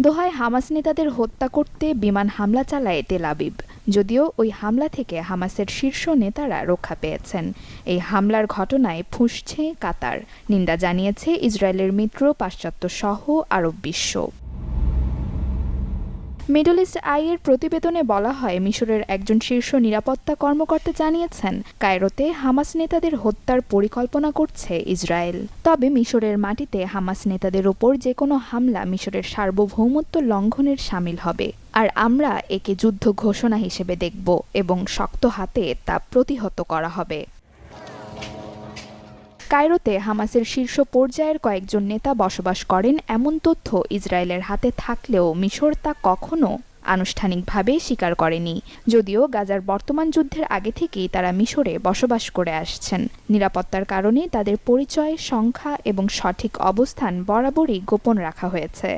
দোহায় হামাস নেতাদের হত্যা করতে বিমান হামলা চালায় তেল আবিব। যদিও ওই হামলা থেকে হামাসের শীর্ষ নেতারা রক্ষা পেয়েছেন। এই হামলার ঘটনায় ফুঁসছে কাতার। নিন্দা জানিয়েছে ইসরায়েলের মিত্র পাশ্চাত্য সহ আরব বিশ্ব। মিডল ইস্ট আইয়ের প্রতিবেদনে বলা হয়, মিশরের একজন শীর্ষ নিরাপত্তা কর্মকর্তা জানিয়েছেন, কায়রোতে হামাস নেতাদের হত্যার পরিকল্পনা করছে ইসরায়েল। তবে মিশরের মাটিতে হামাস নেতাদের ওপর যে কোনো হামলা মিশরের সার্বভৌমত্ব লঙ্ঘনের শামিল হবে। আর আমরা একে যুদ্ধ ঘোষণা হিসেবে দেখব এবং শক্ত হাতে তা প্রতিহত করা হবে। কায়রোতে হামাসের শীর্ষ পর্যায়ের কয়েকজন নেতা বসবাস করেন এমন তথ্য ইসরায়েলের হাতে থাকলেও মিশর তা কখনো আনুষ্ঠানিকভাবে স্বীকার করেনি। যদিও গাজার বর্তমান যুদ্ধের আগে থেকেই তারা মিশরে বসবাস করে আসছেন। নিরাপত্তার কারণে তাদের পরিচয়, সংখ্যা এবং সঠিক অবস্থান বরাবরই গোপন রাখা হয়েছে।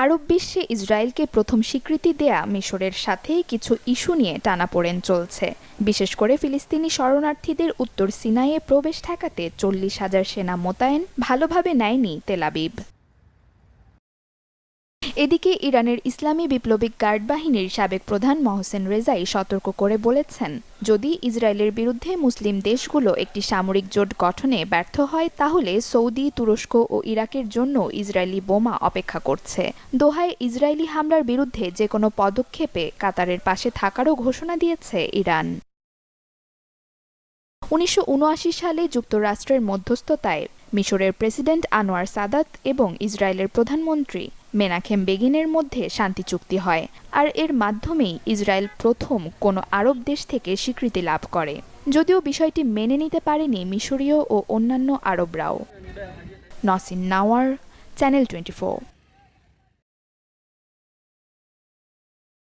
আরব বিশ্বে ইসরায়েলকে প্রথম স্বীকৃতি দেয়া মিশরের সাথে কিছু ইস্যু নিয়ে টানাপোড়েন চলছে। বিশেষ করে ফিলিস্তিনি শরণার্থীদের উত্তর সিনাইয়ে প্রবেশ ঠেকাতে 40,000 সেনা মোতায়েন ভালোভাবে নেয়নি তেল আবিব। এদিকে ইরানের ইসলামী বিপ্লবী গার্ড বাহিনীর সাবেক প্রধান মহসেন রেজাই সতর্ক করে বলেছেন, যদি ইসরায়েলের বিরুদ্ধে মুসলিম দেশগুলো একটি সামরিক জোট গঠনে ব্যর্থ হয়, তাহলে সৌদি, তুরস্ক ও ইরাকের জন্য ইসরায়েলি বোমা অপেক্ষা করছে। দোহায় ইসরায়েলি হামলার বিরুদ্ধে যে কোনো পদক্ষেপে কাতারের পাশে থাকারও ঘোষণা দিয়েছে ইরান। 1979 সালে যুক্তরাষ্ট্রের মধ্যস্থতায় মিশরের প্রেসিডেন্ট আনোয়ার সাদাত এবং ইসরায়েলের প্রধানমন্ত্রী মেনাহেম বেগিনের মধ্যে শান্তি চুক্তি হয়, আর এর মাধ্যমেই ইসরায়েল প্রথম কোনো আরব দেশ থেকে স্বীকৃতি লাভ করে। যদিও বিষয়টি মেনে নিতে পারেনি মিশরীয় ও অন্যান্য আরবরাও। নসিন নাওয়ার, চ্যানেল 24।